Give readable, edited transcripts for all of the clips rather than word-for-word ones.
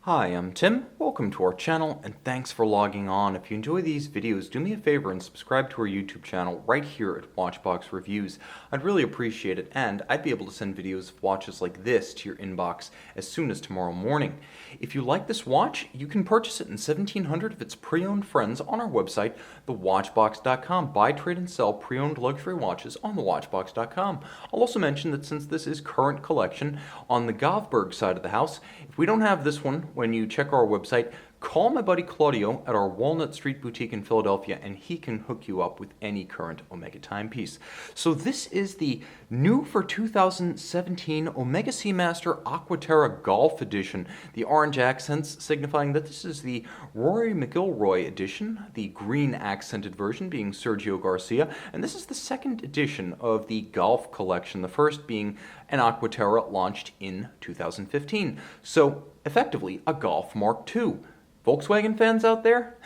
Hi, I'm Tim. Welcome to our channel and thanks for logging on. If you enjoy these videos, do me a favor and subscribe to our YouTube channel right here at Watchbox Reviews. I'd really appreciate it, and I'd be able to send videos of watches like this to your inbox as soon as tomorrow morning. If you like this watch, you can purchase it in 1,700 of its pre-owned friends on our website, thewatchbox.com. Buy, trade, and sell pre-owned luxury watches on thewatchbox.com. I'll also mention that since this is current collection, on the Govberg side of the house, if we don't have this one when you check our website, call my buddy Claudio at our Walnut Street boutique in Philadelphia and he can hook you up with any current Omega timepiece. So this is the new for 2017 Omega Seamaster Aqua Terra Golf Edition. The orange accents signifying that this is the Rory McIlroy edition, the green accented version being Sergio Garcia, and this is the second edition of the golf collection, the first being an Aqua Terra launched in 2015. So effectively a Golf Mark II. Volkswagen fans out there?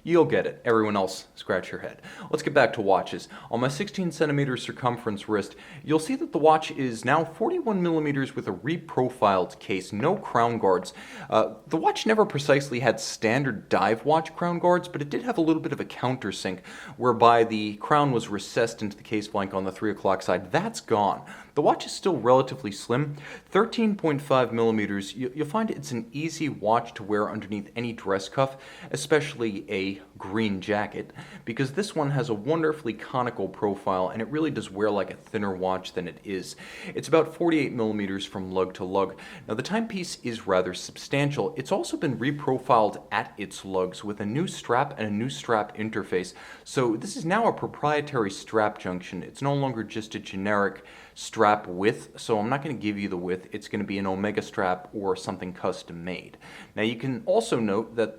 You'll get it. Everyone else, scratch your head. Let's get back to watches. On my 16 centimeter circumference wrist, you'll see that the watch is now 41 millimeters with a reprofiled case, no crown guards. The watch never precisely had standard dive watch crown guards, but it did have a little bit of a countersink, whereby the crown was recessed into the case flank on the 3 o'clock side. That's gone. The watch is still relatively slim, 13.5 millimeters. You'll find it's an easy watch to wear underneath any dress cuff, especially a green jacket, because this one has a wonderfully conical profile and it really does wear like a thinner watch than it is. It's about 48 millimeters from lug to lug. Now the timepiece is rather substantial. It's also been reprofiled at its lugs with a new strap and a new strap interface. So this is now a proprietary strap junction. It's no longer just a generic strap width, so I'm not going to give you the width. It's going to be an Omega strap or something custom made. Now you can also note that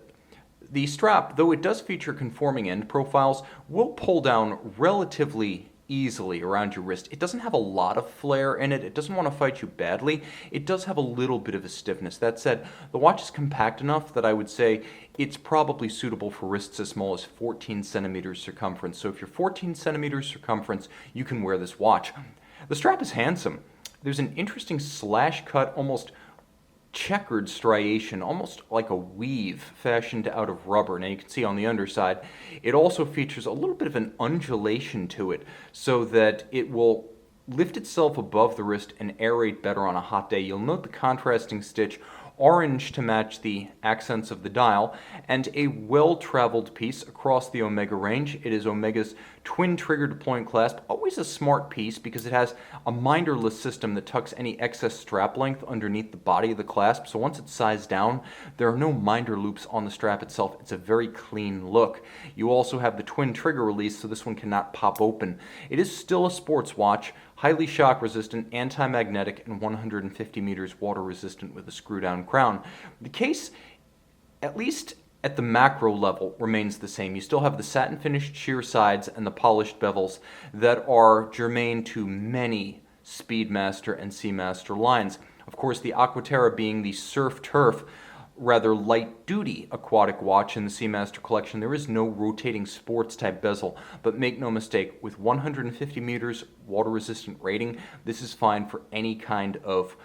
the strap, though it does feature conforming end profiles, will pull down relatively easily around your wrist. It doesn't have a lot of flare in it. It doesn't want to fight you badly. It does have a little bit of a stiffness. That said, the watch is compact enough that I would say it's probably suitable for wrists as small as 14 centimeters circumference. So if you're 14 centimeters circumference, you can wear this watch. The strap is handsome. There's an interesting slash cut, almost checkered striation, almost like a weave fashioned out of rubber. Now you can see on the underside, it also features a little bit of an undulation to it so that it will lift itself above the wrist and aerate better on a hot day. You'll note the contrasting stitch, orange to match the accents of the dial, and a well-traveled piece across the Omega range. It is Omega's twin trigger deploying clasp, always a smart piece because it has a minderless system that tucks any excess strap length underneath the body of the clasp, so once it's sized down, there are no minder loops on the strap itself. It's a very clean look. You also have the twin trigger release, so this one cannot pop open. It is still a sports watch, highly shock resistant, anti-magnetic, and 150 meters water resistant with a screw down crown. The case, at least at the macro level, remains the same. You still have the satin finished sheer sides and the polished bevels that are germane to many Speedmaster and Seamaster lines. Of course, the Aqua Terra being the surf turf, rather light-duty aquatic watch in the Seamaster collection. There is no rotating sports-type bezel, but make no mistake, with 150 meters water-resistant rating, this is fine for any kind of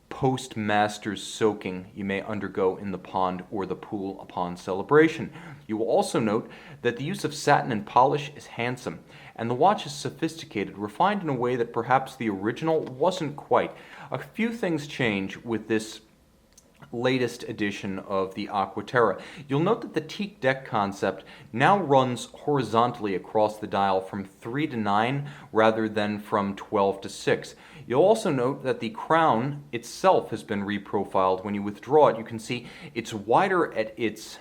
post-Masters soaking you may undergo in the pond or the pool upon celebration. You will also note that the use of satin and polish is handsome, and the watch is sophisticated, refined in a way that perhaps the original wasn't quite. A few things change with this latest edition of the Aqua Terra. You'll note that the Teak deck concept now runs horizontally across the dial from 3 to 9 rather than from 12 to 6. You'll also note that the crown itself has been reprofiled. When you withdraw it, you can see it's wider at its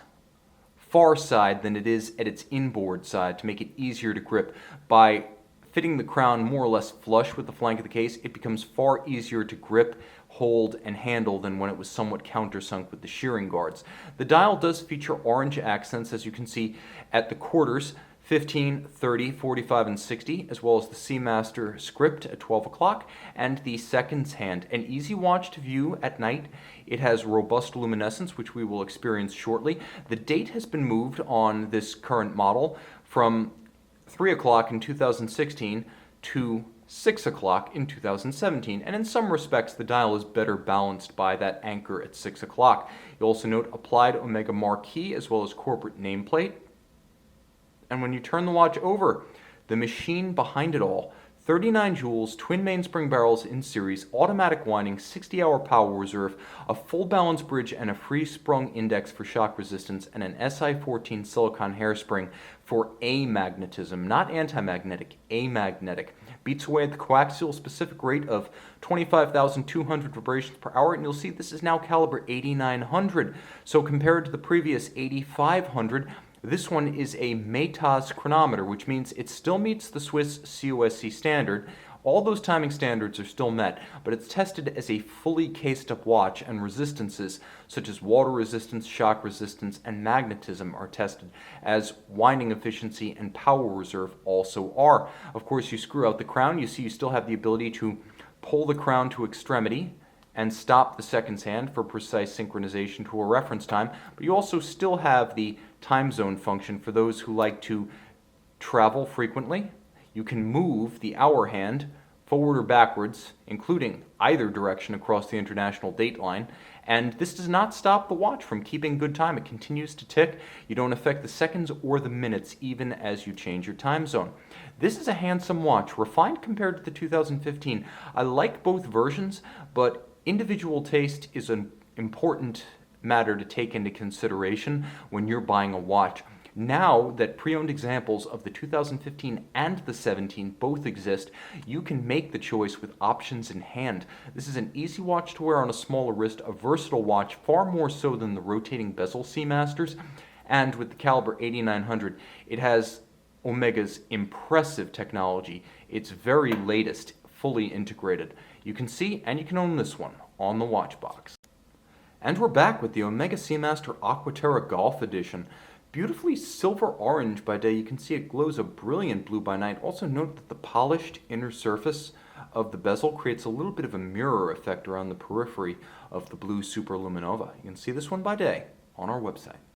far side than it is at its inboard side to make it easier to grip. By fitting the crown more or less flush with the flank of the case, it becomes far easier to grip, hold, and handle than when it was somewhat countersunk with the shearing guards. The dial does feature orange accents, as you can see at the quarters, 15, 30, 45, and 60, as well as the Seamaster script at 12 o'clock, and the seconds hand. An easy watch to view at night. It has robust luminescence, which we will experience shortly. The date has been moved on this current model from 3 o'clock in 2016 to 6 o'clock in 2017, and in some respects the dial is better balanced by that anchor at 6 o'clock. You'll also note applied Omega marquee as well as corporate nameplate. And when you turn the watch over, the machine behind it all, 39 joules, twin mainspring barrels in series, automatic winding, 60-hour power reserve, a full balance bridge and a free sprung index for shock resistance, and an SI14 silicon hairspring for amagnetism, not anti-magnetic, amagnetic. Beats away at the coaxial specific rate of 25,200 vibrations per hour, and you'll see this is now caliber 8900. So compared to the previous 8500, this one is a Matas chronometer, which means it still meets the Swiss COSC standard. All those timing standards are still met, but it's tested as a fully cased up watch, and resistances such as water resistance, shock resistance, and magnetism are tested, as winding efficiency and power reserve also are. Of course, you screw out the crown, you see you still have the ability to pull the crown to extremity and stop the seconds hand for precise synchronization to a reference time, but you also still have the time zone function for those who like to travel frequently. You can move the hour hand forward or backwards, including either direction across the international date line, and this does not stop the watch from keeping good time. It continues to tick. You don't affect the seconds or the minutes even as you change your time zone. This is a handsome watch, refined compared to the 2015. I like both versions, but individual taste is an important matter to take into consideration when you're buying a watch. Now that pre-owned examples of the 2015 and the 17 both exist, you can make the choice with options in hand. This is an easy watch to wear on a smaller wrist, a versatile watch, far more so than the rotating bezel Seamasters, and with the caliber 8900, it has Omega's impressive technology. It's very latest, fully integrated. You can see and you can own this one on the watch box. And we're back with the Omega Seamaster Aqua Terra Golf Edition. Beautifully silver orange by day, you can see it glows a brilliant blue by night. Also note that the polished inner surface of the bezel creates a little bit of a mirror effect around the periphery of the blue superluminova. You can see this one by day on our website.